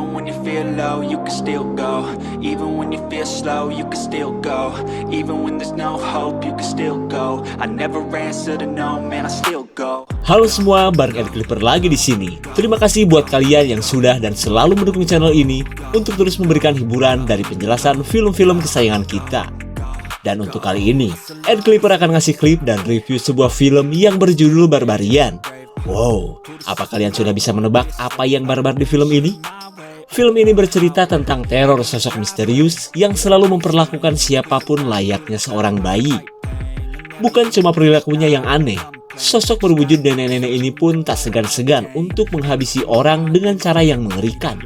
Even when you feel low, you can still go. Even when you feel slow, you can still go. Even when there's no hope, you can still go. I never answer to no, man, I still go. Halo semua, bareng Ed Clipper lagi di sini. Terima kasih buat kalian yang sudah dan selalu mendukung channel ini untuk terus memberikan hiburan dari penjelasan film-film kesayangan kita. Dan untuk kali ini, Ed Clipper akan ngasih klip dan review sebuah film yang berjudul Barbarian. Wow, apa kalian sudah bisa menebak apa yang barbar di film ini? Film ini bercerita tentang teror sosok misterius yang selalu memperlakukan siapapun layaknya seorang bayi. Bukan cuma perilakunya yang aneh, sosok berwujud nenek-nenek ini pun tak segan-segan untuk menghabisi orang dengan cara yang mengerikan.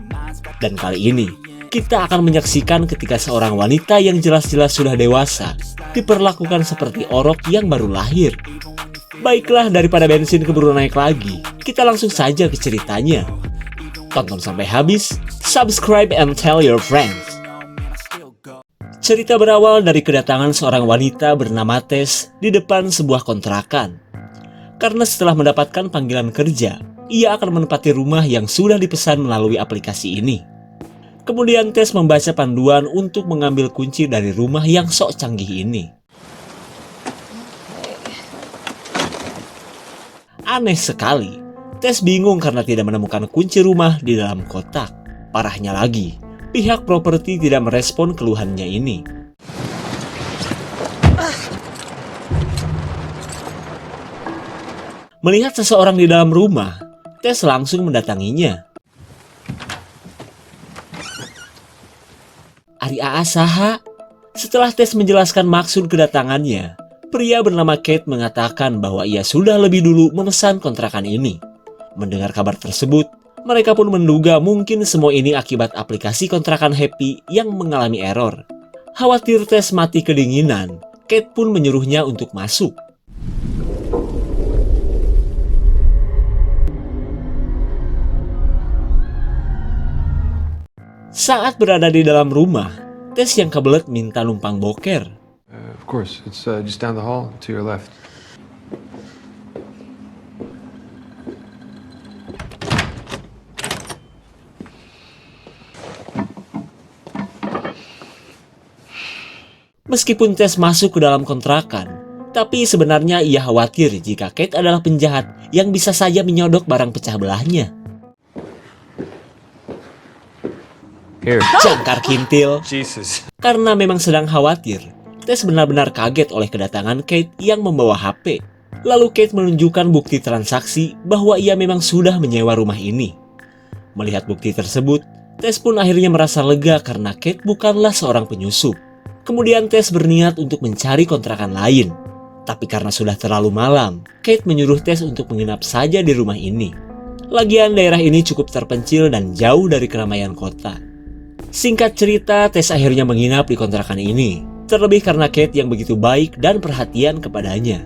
Dan kali ini, kita akan menyaksikan ketika seorang wanita yang jelas-jelas sudah dewasa diperlakukan seperti orok yang baru lahir. Baiklah, daripada bensin keburu naik lagi, kita langsung saja ke ceritanya. Tonton sampai habis, subscribe and tell your friends. Cerita berawal dari kedatangan seorang wanita bernama Tess di depan sebuah kontrakan. Karena setelah mendapatkan panggilan kerja, ia akan menempati rumah yang sudah dipesan melalui aplikasi ini. Kemudian Tess membaca panduan untuk mengambil kunci dari rumah yang sok canggih ini. Aneh sekali, Tess bingung karena tidak menemukan kunci rumah di dalam kotak. Parahnya lagi, pihak properti tidak merespon keluhannya ini. Melihat seseorang di dalam rumah, Tess langsung mendatanginya. Ari Aa saha? Setelah Tess menjelaskan maksud kedatangannya, pria bernama Kate mengatakan bahwa ia sudah lebih dulu memesan kontrakan ini. Mendengar kabar tersebut, mereka pun menduga mungkin semua ini akibat aplikasi kontrakan Happy yang mengalami error. Khawatir Tess mati kedinginan, Kate pun menyuruhnya untuk masuk. Saat berada di dalam rumah, Tess yang kebelet minta numpang boker. Of course, it's just down the hall to your left. Meskipun Tess masuk ke dalam kontrakan, tapi sebenarnya ia khawatir jika Kate adalah penjahat yang bisa saja menyodok barang pecah belahnya. Jangkar kintil. Jesus. Karena memang sedang khawatir, Tess benar-benar kaget oleh kedatangan Kate yang membawa HP. Lalu Kate menunjukkan bukti transaksi bahwa ia memang sudah menyewa rumah ini. Melihat bukti tersebut, Tess pun akhirnya merasa lega karena Kate bukanlah seorang penyusup. Kemudian Tess berniat untuk mencari kontrakan lain. Tapi karena sudah terlalu malam, Kate menyuruh Tess untuk menginap saja di rumah ini. Lagian daerah ini cukup terpencil dan jauh dari keramaian kota. Singkat cerita, Tess akhirnya menginap di kontrakan ini. Terlebih karena Kate yang begitu baik dan perhatian kepadanya.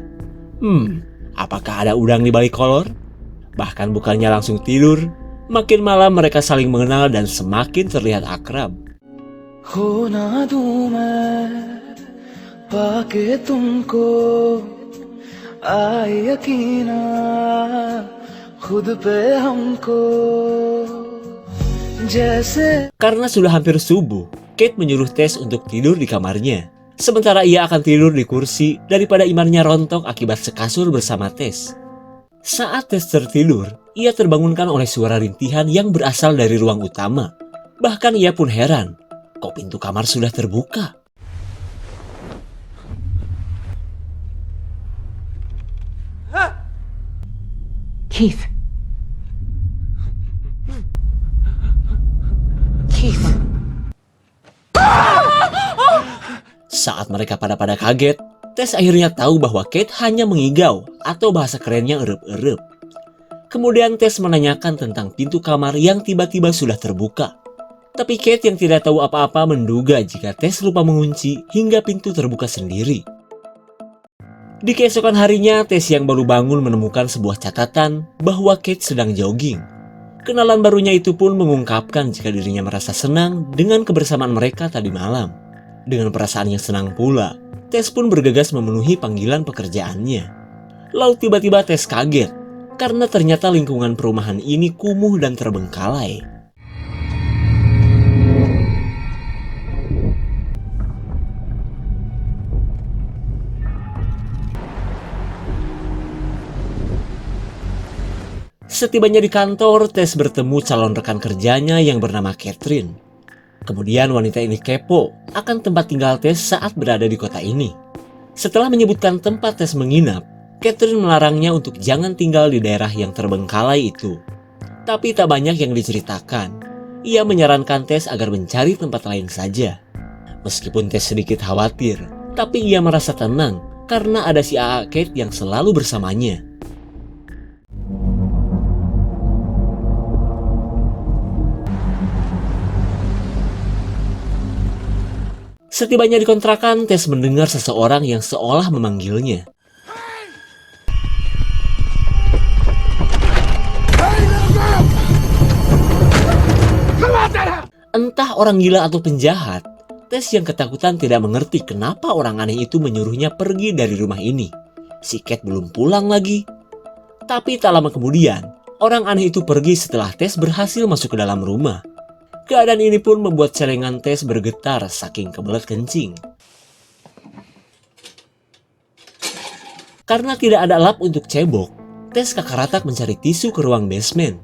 Apakah ada udang di balik kolor? Bahkan bukannya langsung tidur, makin malam mereka saling mengenal dan semakin terlihat akrab. खोना दूं मैं पाके तुमको आए यकीना खुद पे हमको जैसे. Karena sudah hampir subuh, Kate menyuruh Tess untuk tidur di kamarnya. Sementara ia akan tidur di kursi daripada imannya rontok akibat sekasur bersama Tess. Saat Tess tertidur, ia terbangunkan oleh suara rintihan yang berasal dari ruang utama. Bahkan ia pun heran, kok pintu kamar sudah terbuka? Keith. Keith. Saat mereka pada kaget, Tess akhirnya tahu bahwa Kate hanya mengigau atau bahasa kerennya erup-erup. Kemudian Tess menanyakan tentang pintu kamar yang tiba-tiba sudah terbuka. Tapi Kate yang tidak tahu apa-apa menduga jika Tess lupa mengunci hingga pintu terbuka sendiri. Di keesokan harinya, Tess yang baru bangun menemukan sebuah catatan bahwa Kate sedang jogging. Kenalan barunya itu pun mengungkapkan jika dirinya merasa senang dengan kebersamaan mereka tadi malam. Dengan perasaan yang senang pula, Tess pun bergegas memenuhi panggilan pekerjaannya. Lalu tiba-tiba Tess kaget, karena ternyata lingkungan perumahan ini kumuh dan terbengkalai. Setibanya di kantor, Tess bertemu calon rekan kerjanya yang bernama Catherine. Kemudian wanita ini kepo akan tempat tinggal Tess saat berada di kota ini. Setelah menyebutkan tempat Tess menginap, Catherine melarangnya untuk jangan tinggal di daerah yang terbengkalai itu. Tapi tak banyak yang diceritakan. Ia menyarankan Tess agar mencari tempat lain saja. Meskipun Tess sedikit khawatir, tapi ia merasa tenang karena ada si AA Kate yang selalu bersamanya. Setibanya di kontrakan, Tess mendengar seseorang yang seolah memanggilnya. Entah orang gila atau penjahat, Tess yang ketakutan tidak mengerti kenapa orang aneh itu menyuruhnya pergi dari rumah ini. Si Kate belum pulang lagi. Tapi tak lama kemudian, orang aneh itu pergi setelah Tess berhasil masuk ke dalam rumah. Keadaan ini pun membuat celengan Tess bergetar saking kebelet kencing. Karena tidak ada lap untuk cebok, Tess kakaratak mencari tisu ke ruang basement.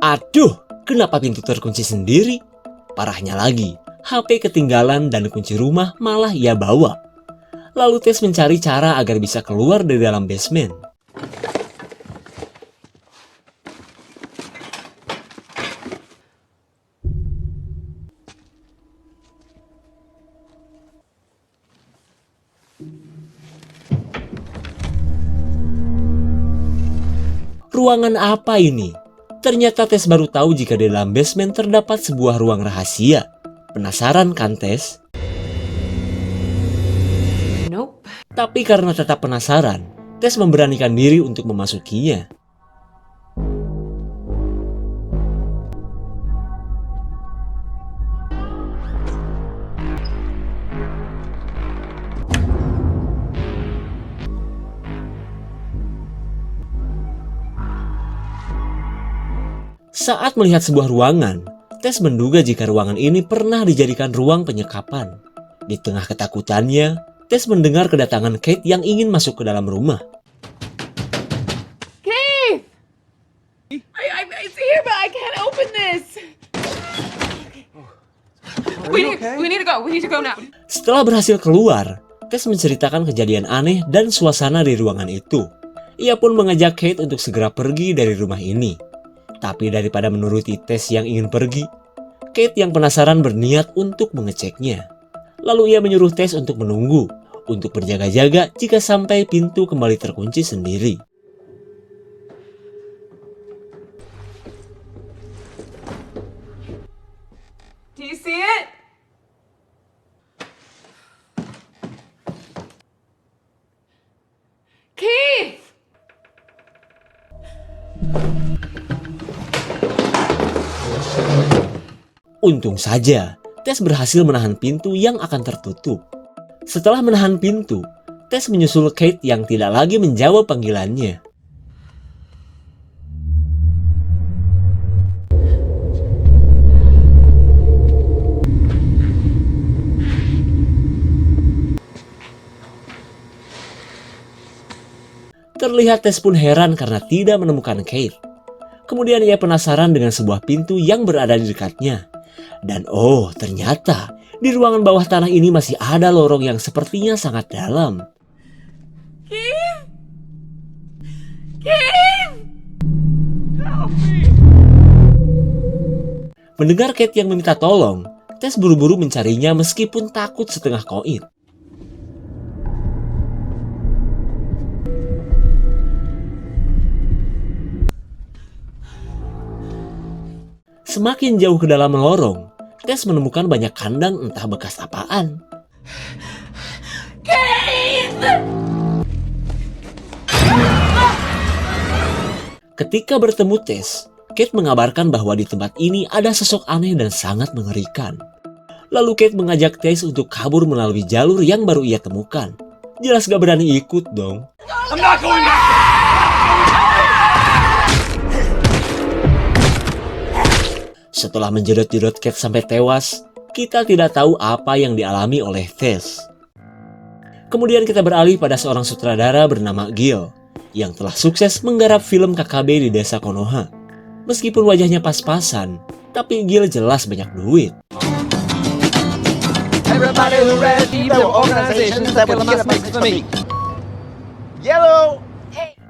Aduh, kenapa pintu terkunci sendiri? Parahnya lagi, HP ketinggalan dan kunci rumah malah ia bawa. Lalu Tess mencari cara agar bisa keluar dari dalam basement. Ruangan apa ini? Ternyata Tess baru tahu jika di dalam basement terdapat sebuah ruang rahasia. Penasaran kan Tess? Nope. Tapi karena tetap penasaran, Tess memberanikan diri untuk memasukinya. Saat melihat sebuah ruangan, Tess menduga jika ruangan ini pernah dijadikan ruang penyekapan. Di tengah ketakutannya, Tess mendengar kedatangan Kate yang ingin masuk ke dalam rumah. Keith! It's here, but I can't open this. We need to go. We need to go now. Setelah berhasil keluar, Tess menceritakan kejadian aneh dan suasana di ruangan itu. Ia pun mengajak Kate untuk segera pergi dari rumah ini. Tapi daripada menuruti Tess yang ingin pergi, Kate yang penasaran berniat untuk mengeceknya. Lalu ia menyuruh Tess untuk menunggu, untuk berjaga-jaga jika sampai pintu kembali terkunci sendiri. Do you see it? Keith! Untung saja, Tess berhasil menahan pintu yang akan tertutup. Setelah menahan pintu, Tess menyusul Kate yang tidak lagi menjawab panggilannya. Terlihat Tess pun heran karena tidak menemukan Kate. Kemudian ia penasaran dengan sebuah pintu yang berada di dekatnya. Dan oh, ternyata di ruangan bawah tanah ini masih ada lorong yang sepertinya sangat dalam. Keith! Keith! Help me! Mendengar Kate yang meminta tolong, Tess buru-buru mencarinya meskipun takut setengah koit. Semakin jauh ke dalam lorong, Tess menemukan banyak kandang entah bekas apaan. Keith! Ketika bertemu Tess, Kate mengabarkan bahwa di tempat ini ada sosok aneh dan sangat mengerikan. Lalu Kate mengajak Tess untuk kabur melalui jalur yang baru ia temukan. Jelas gak berani ikut dong. I'm not going back! Setelah menjedot-jedot Kate sampai tewas, kita tidak tahu apa yang dialami oleh Tess. Kemudian kita beralih pada seorang sutradara bernama Gil yang telah sukses menggarap film KKB di desa Konoha. Meskipun wajahnya pas-pasan, tapi Gil jelas banyak duit. Everybody who ready for organizations that would kill us for me. Yellow.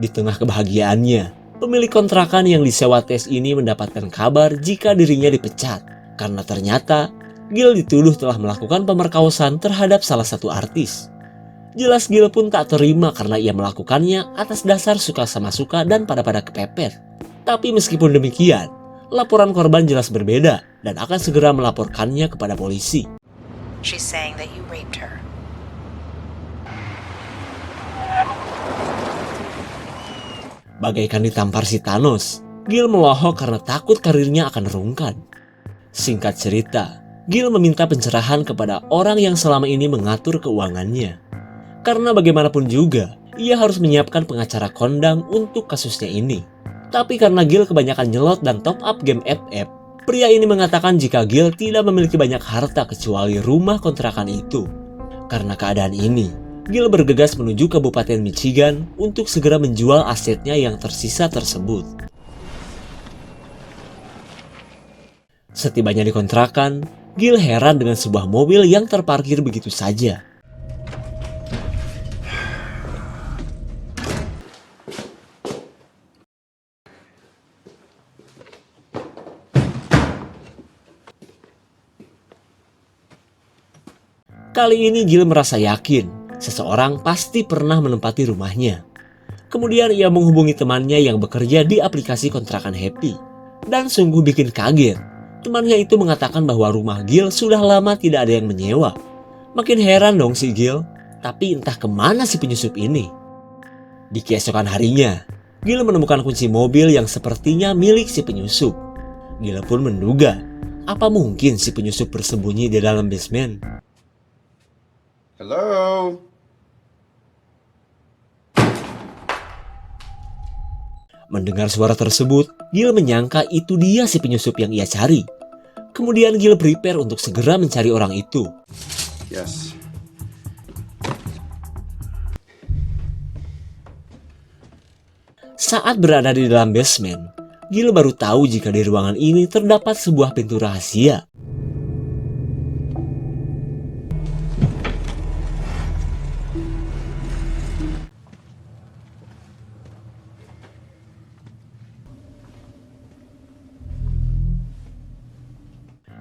Di tengah kebahagiaannya, pemilik kontrakan yang disewa Tess ini mendapatkan kabar jika dirinya dipecat karena ternyata Gil dituduh telah melakukan pemerkosaan terhadap salah satu artis. Jelas Gil pun tak terima karena ia melakukannya atas dasar suka sama suka dan pada kepepet. Tapi meskipun demikian, laporan korban jelas berbeda dan akan segera melaporkannya kepada polisi. She's saying that you raped her. Bagaikan ditampar si Thanos, Gil melohok karena takut karirnya akan rungkat. Singkat cerita, Gil meminta pencerahan kepada orang yang selama ini mengatur keuangannya. Karena bagaimanapun juga, ia harus menyiapkan pengacara kondang untuk kasusnya ini. Tapi karena Gil kebanyakan nyelot dan top up game FF, pria ini mengatakan jika Gil tidak memiliki banyak harta kecuali rumah kontrakan itu. Karena keadaan ini, Gil bergegas menuju Kabupaten Michigan untuk segera menjual asetnya yang tersisa tersebut. Setibanya di kontrakan, Gil heran dengan sebuah mobil yang terparkir begitu saja. Kali ini Gil merasa yakin seseorang pasti pernah menempati rumahnya. Kemudian ia menghubungi temannya yang bekerja di aplikasi kontrakan Happy. Dan sungguh bikin kaget, temannya itu mengatakan bahwa rumah Gil sudah lama tidak ada yang menyewa. Makin heran dong si Gil, tapi entah kemana si penyusup ini. Di keesokan harinya, Gil menemukan kunci mobil yang sepertinya milik si penyusup. Gil pun menduga, apa mungkin si penyusup bersembunyi di dalam basement? Hello. Mendengar suara tersebut, Gil menyangka itu dia si penyusup yang ia cari. Kemudian Gil prepare untuk segera mencari orang itu. Yes. Saat berada di dalam basement, Gil baru tahu jika di ruangan ini terdapat sebuah pintu rahasia.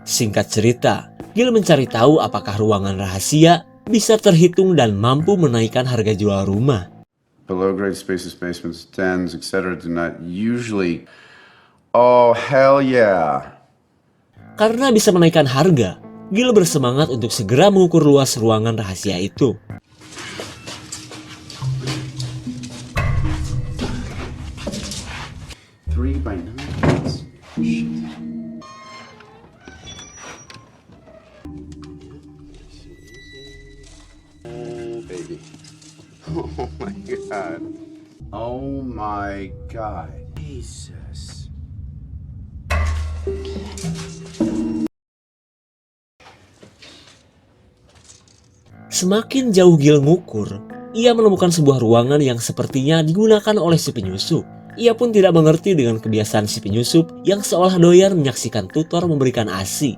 Singkat cerita, Gil mencari tahu apakah ruangan rahasia bisa terhitung dan mampu menaikkan harga jual rumah. Below grade spaces, basements, dens, etc. do not usually... Oh, hell yeah. Karena bisa menaikkan harga, Gil bersemangat untuk segera mengukur luas ruangan rahasia itu. Three by 9. Shit. Baby. Oh my god. Oh my god. Jesus. Semakin jauh Gil ngukur, ia menemukan sebuah ruangan yang sepertinya digunakan oleh si penyusup. Ia pun tidak mengerti dengan kebiasaan si penyusup yang seolah doyan menyaksikan tutor memberikan ASI.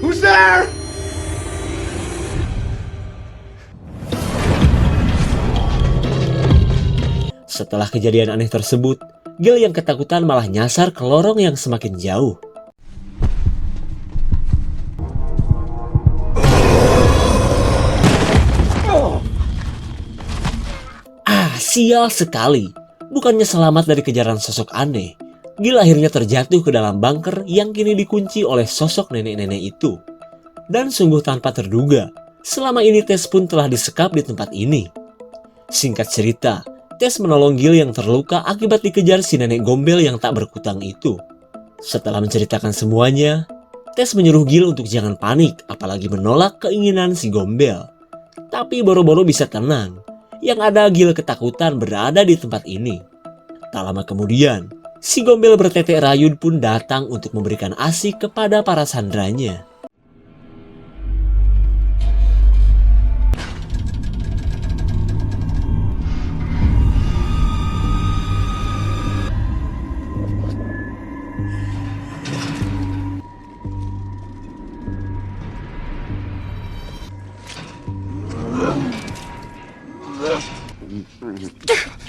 Who's there? Setelah kejadian aneh tersebut, Gil yang ketakutan malah nyasar ke lorong yang semakin jauh. Sial sekali. Bukannya selamat dari kejaran sosok aneh, Gil akhirnya terjatuh ke dalam bunker yang kini dikunci oleh sosok nenek-nenek itu. Dan sungguh tanpa terduga, selama ini Tess pun telah disekap di tempat ini. Singkat cerita, Tess menolong Gil yang terluka akibat dikejar si nenek gombel yang tak berkutang itu. Setelah menceritakan semuanya, Tess menyuruh Gil untuk jangan panik, apalagi menolak keinginan si gombel. Tapi boro-boro bisa tenang. Yang ada Gil ketakutan berada di tempat ini. Tak lama kemudian, Si gombel bertetek rayun pun datang untuk memberikan ASI kepada para sandranya.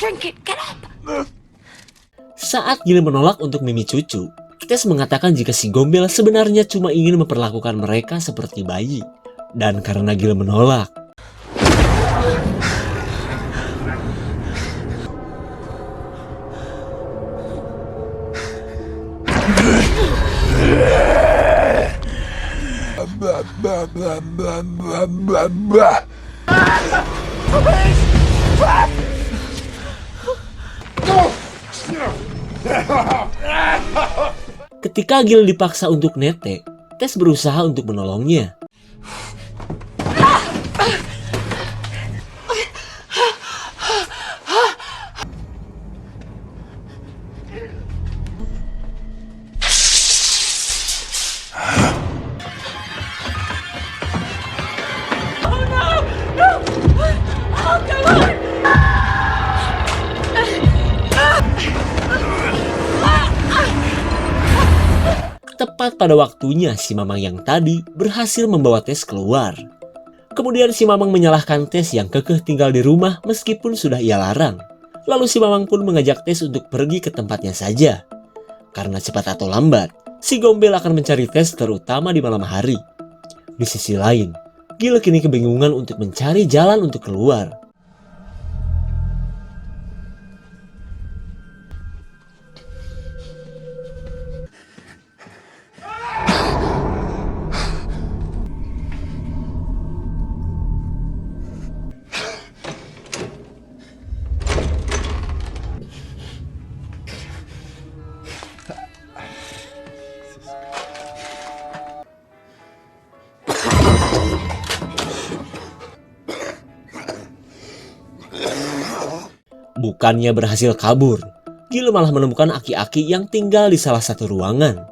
Drink it, get up. Saat Gil menolak untuk mimi cucu, Tess mengatakan jika si gombel sebenarnya cuma ingin memperlakukan mereka seperti bayi. Dan karena Gil menolak, ketika Gil dipaksa untuk netek, Tess berusaha untuk menolongnya. Tepat pada waktunya, si Mamang yang tadi berhasil membawa Tess keluar. Kemudian si Mamang menyalahkan Tess yang kekeh tinggal di rumah meskipun sudah ia larang. Lalu si Mamang pun mengajak Tess untuk pergi ke tempatnya saja. Karena cepat atau lambat, si gombel akan mencari Tess terutama di malam hari. Di sisi lain, Gil kini kebingungan untuk mencari jalan untuk keluar. Bukannya berhasil kabur, Gil malah menemukan aki-aki yang tinggal di salah satu ruangan.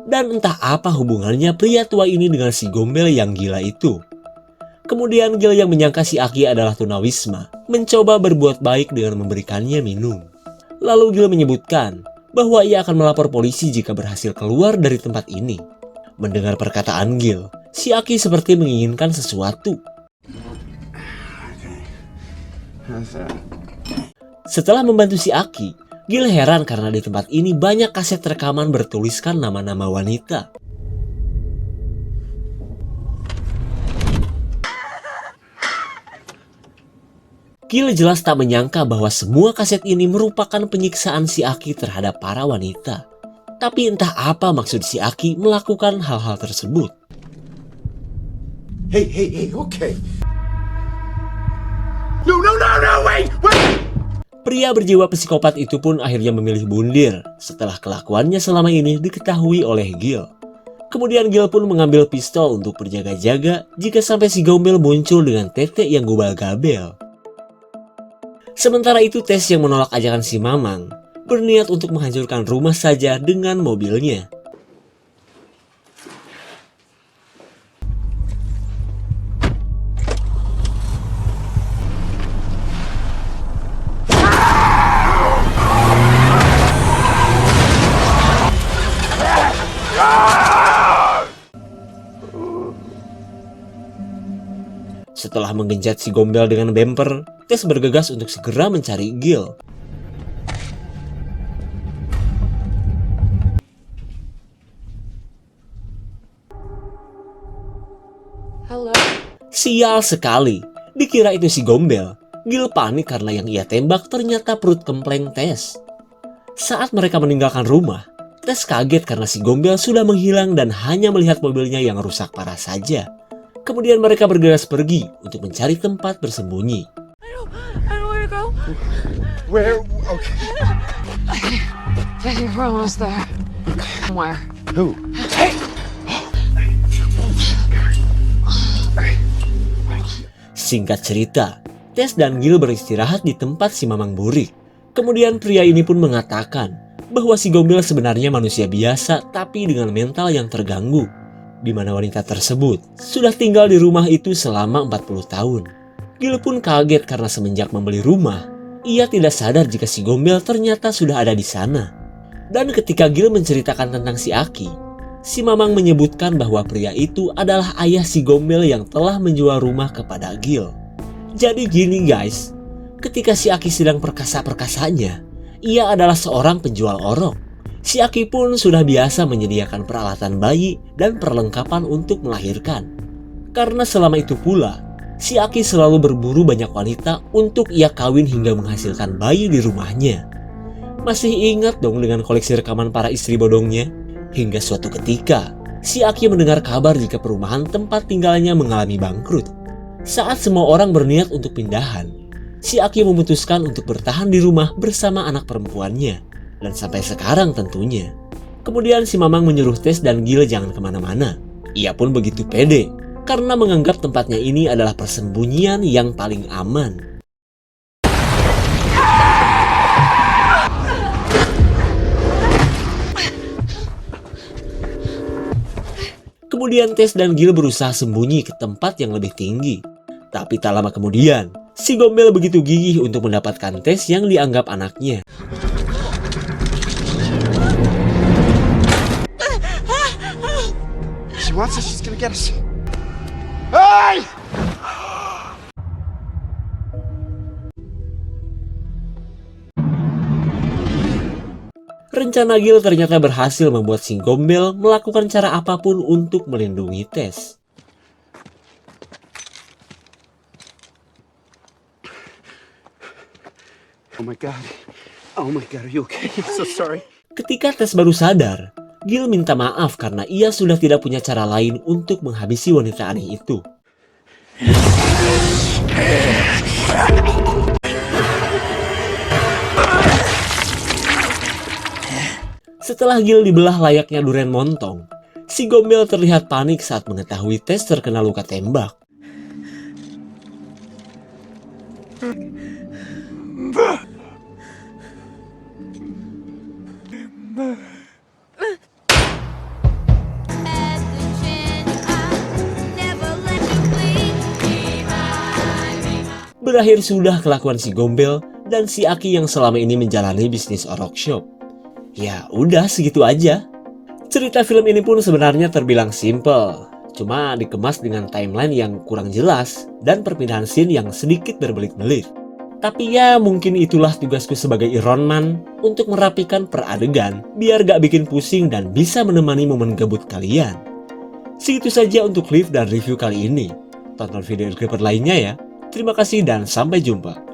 Dan entah apa hubungannya pria tua ini dengan si gombel yang gila itu. Kemudian Gil yang menyangka si Aki adalah tunawisma, mencoba berbuat baik dengan memberikannya minum. Lalu Gil menyebutkan bahwa ia akan melapor polisi jika berhasil keluar dari tempat ini. Mendengar perkataan Gil, si Aki seperti menginginkan sesuatu. Setelah membantu si Aki, Gil heran karena di tempat ini banyak kaset rekaman bertuliskan nama-nama wanita. Gil jelas tak menyangka bahwa semua kaset ini merupakan penyiksaan si Aki terhadap para wanita. Tapi entah apa maksud si Aki melakukan hal-hal tersebut. Hey, okay. No, wait! Pria berjiwa psikopat itu pun akhirnya memilih bundir setelah kelakuannya selama ini diketahui oleh Gil. Kemudian Gil pun mengambil pistol untuk berjaga-jaga jika sampai si gombel muncul dengan tetek yang gobal-gabel. Sementara itu Tess yang menolak ajakan si Mamang berniat untuk menghancurkan rumah saja dengan mobilnya. Setelah menggenjat si gombel dengan bemper, Tess bergegas untuk segera mencari Gil. Hello. Sial sekali, dikira itu si gombel. Gil panik karena yang ia tembak ternyata perut kempleng Tess. Saat mereka meninggalkan rumah, Tess kaget karena si gombel sudah menghilang dan hanya melihat mobilnya yang rusak parah saja. Kemudian mereka bergegas pergi untuk mencari tempat bersembunyi. I don't know where to go. Where? Okay. I think we're almost there. Somewhere. Who? Singkat cerita, Tess dan Gil beristirahat di tempat si Mamang burik. Kemudian pria ini pun mengatakan bahwa si Gombel sebenarnya manusia biasa tapi dengan mental yang terganggu, di mana wanita tersebut sudah tinggal di rumah itu selama 40 tahun. Gil pun kaget karena semenjak membeli rumah, ia tidak sadar jika si Gombel ternyata sudah ada di sana. Dan ketika Gil menceritakan tentang si Aki, si Mamang menyebutkan bahwa pria itu adalah ayah si Gombel yang telah menjual rumah kepada Gil. Jadi gini guys, ketika si Aki sedang perkasa-perkasanya, ia adalah seorang penjual orok. Si Aki pun sudah biasa menyediakan peralatan bayi dan perlengkapan untuk melahirkan. Karena selama itu pula, si Aki selalu berburu banyak wanita untuk ia kawin hingga menghasilkan bayi di rumahnya. Masih ingat dong dengan koleksi rekaman para istri bodongnya? Hingga suatu ketika, si Aki mendengar kabar jika perumahan tempat tinggalnya mengalami bangkrut. Saat semua orang berniat untuk pindahan, si Aki memutuskan untuk bertahan di rumah bersama anak perempuannya. Dan sampai sekarang tentunya. Kemudian si Mamang menyuruh Tess dan Gil jangan kemana-mana. Ia pun begitu pede, karena menganggap tempatnya ini adalah persembunyian yang paling aman. Kemudian Tess dan Gil berusaha sembunyi ke tempat yang lebih tinggi. Tapi tak lama kemudian, si Gombel begitu gigih untuk mendapatkan Tess yang dianggap anaknya. She wants us, she's gonna get us. Hey! Rencana Gil ternyata berhasil membuat si Gombel melakukan cara apapun untuk melindungi Tess. Oh my god, are you okay? I'm so sorry. Ketika Tess baru sadar, Gil minta maaf karena ia sudah tidak punya cara lain untuk menghabisi wanita aneh itu. Setelah Gil dibelah layaknya durian montong, si Gombel terlihat panik saat mengetahui Tess terkena luka tembak. Berakhir sudah kelakuan si Gombel dan si Aki yang selama ini menjalani bisnis orok shop. Ya udah segitu aja. Cerita film ini pun sebenarnya terbilang simple, cuma dikemas dengan timeline yang kurang jelas dan perpindahan scene yang sedikit berbelit-belit. Tapi ya mungkin itulah tugasku sebagai Iron Man untuk merapikan per adegan biar gak bikin pusing dan bisa menemani momen gabut kalian. Segitu saja untuk live dan review kali ini. Tonton video Clipper lainnya ya. Terima kasih dan sampai jumpa.